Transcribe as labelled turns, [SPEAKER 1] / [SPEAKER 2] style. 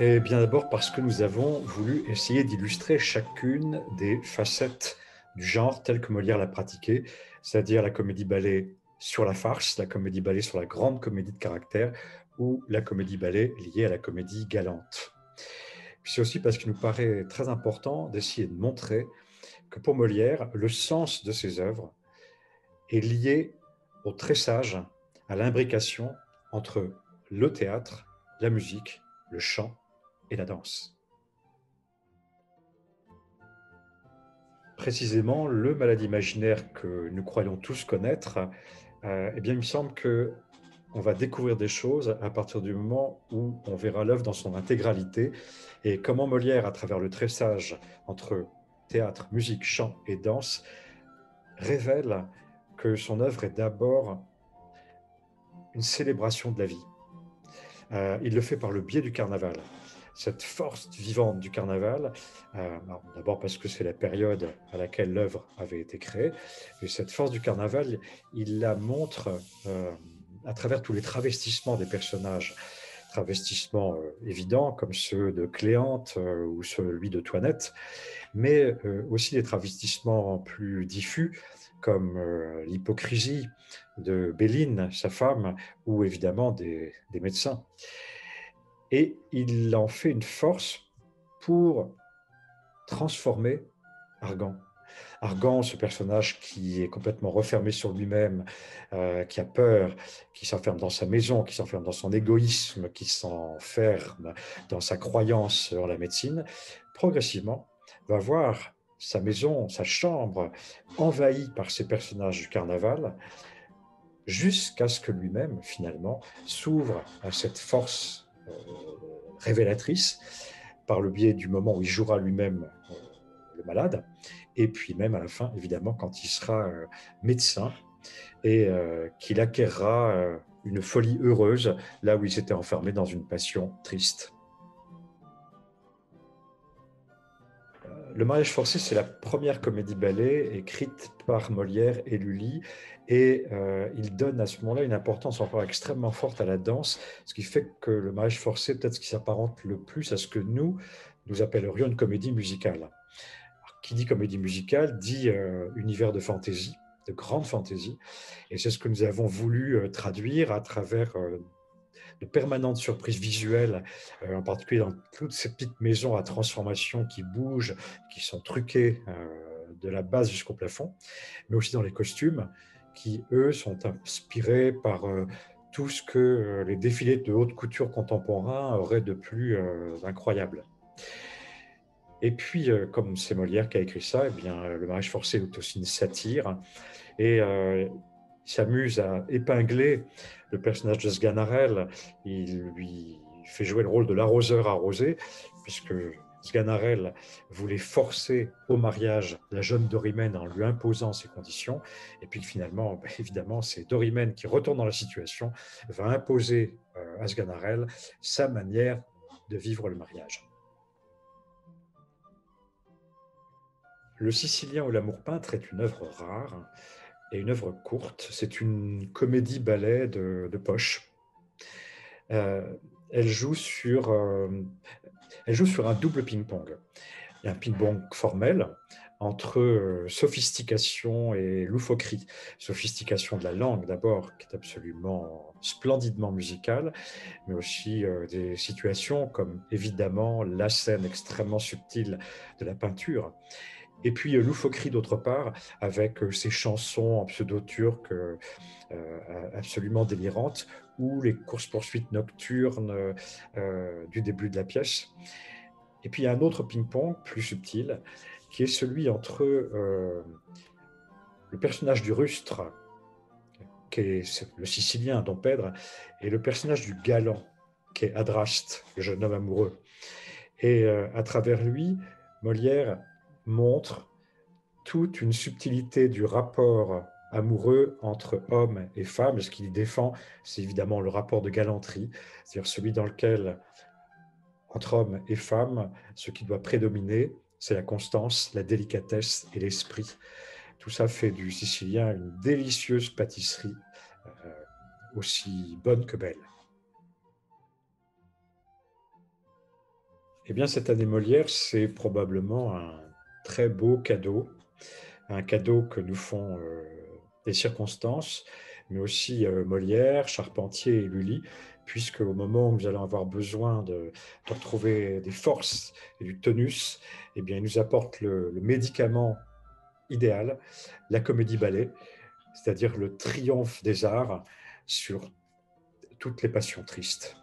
[SPEAKER 1] Eh bien d'abord parce que nous avons voulu essayer d'illustrer chacune des facettes du genre tel que Molière l'a pratiqué, c'est-à-dire la comédie-ballet sur la farce, la comédie-ballet sur la grande comédie de caractère ou la comédie-ballet liée à la comédie galante. Puis c'est aussi parce qu'il nous paraît très important d'essayer de montrer que pour Molière, le sens de ses œuvres est lié au tressage, à l'imbrication entre le théâtre, la musique, le chant et la danse. Précisément, le malade imaginaire que nous croyons tous connaître, eh bien, il me semble que on va découvrir des choses à partir du moment où on verra l'œuvre dans son intégralité et comment Molière, à travers le tressage entre théâtre, musique, chant et danse, révèle que son œuvre est d'abord une célébration de la vie. Il le fait par le biais du carnaval. Cette force vivante du carnaval, d'abord parce que c'est la période à laquelle l'œuvre avait été créée, mais cette force du carnaval, il la montre à travers tous les travestissements des personnages, travestissements évidents comme ceux de Cléante ou celui de Toinette, mais aussi des travestissements plus diffus comme l'hypocrisie de Béline, sa femme, ou évidemment des médecins. Et il en fait une force pour transformer Argan. Argan, ce personnage qui est complètement refermé sur lui-même, qui a peur, qui s'enferme dans sa maison, qui s'enferme dans son égoïsme, qui s'enferme dans sa croyance en la médecine, progressivement va voir sa maison, sa chambre envahie par ces personnages du carnaval, jusqu'à ce que lui-même, finalement, s'ouvre à cette force révélatrice par le biais du moment où il jouera lui-même le malade, et puis même à la fin, évidemment, quand il sera médecin et qu'il acquérera une folie heureuse là où il s'était enfermé dans une passion triste. Le mariage forcé, c'est la première comédie-ballet écrite par Molière et Lully, et il donne à ce moment-là une importance encore extrêmement forte à la danse, ce qui fait que le mariage forcé, peut-être ce qui s'apparente le plus à ce que nous appellerions une comédie musicale. Alors, qui dit comédie musicale dit univers de fantaisie, de grande fantaisie, et c'est ce que nous avons voulu traduire à travers de permanentes surprises visuelles, en particulier dans toutes ces petites maisons à transformation qui bougent, qui sont truquées de la base jusqu'au plafond, mais aussi dans les costumes qui, eux, sont inspirés par tout ce que les défilés de haute couture contemporains auraient de plus incroyable. Et puis, comme c'est Molière qui a écrit ça, eh bien, le mariage forcé est aussi une satire, et il s'amuse à épingler le personnage de Sganarelle. Il lui fait jouer le rôle de l'arroseur arrosé, puisque Sganarelle voulait forcer au mariage la jeune Dorimène en lui imposant ses conditions, et puis finalement, ben, évidemment, c'est Dorimène qui retourne dans la situation, va imposer à Sganarelle sa manière de vivre le mariage. Le Sicilien ou l'amour peintre est une œuvre rare et une œuvre courte. C'est une comédie-ballet de poche. Euh, elle, joue sur, euh, elle joue sur un double ping-pong. Il y a un ping-pong formel entre sophistication et loufoquerie. Sophistication de la langue d'abord, qui est absolument splendidement musicale, mais aussi des situations comme évidemment la scène extrêmement subtile de la peinture. Et puis loufoquerie d'autre part, avec ces chansons en pseudo-turc absolument délirantes, ou les courses-poursuites nocturnes du début de la pièce. Et puis il y a un autre ping-pong plus subtil, qui est celui entre le personnage du rustre, qui est le Sicilien, Don Pedro, et le personnage du galant, qui est Adraste, le jeune homme amoureux. Et à travers lui, Molière montre toute une subtilité du rapport amoureux entre homme et femme. Et ce qu'il défend, c'est évidemment le rapport de galanterie, c'est-à-dire celui dans lequel, entre homme et femme, ce qui doit prédominer, c'est la constance, la délicatesse et l'esprit. Tout ça fait du Sicilien une délicieuse pâtisserie, euh, aussi bonne que belle. Eh bien, cette année Molière, c'est probablement un très beau cadeau, un cadeau que nous font les circonstances, mais aussi Molière, Charpentier et Lully, puisque au moment où nous allons avoir besoin de retrouver des forces et du tonus, eh bien, ils nous apportent le médicament idéal, la comédie-ballet, c'est-à-dire le triomphe des arts sur toutes les passions tristes.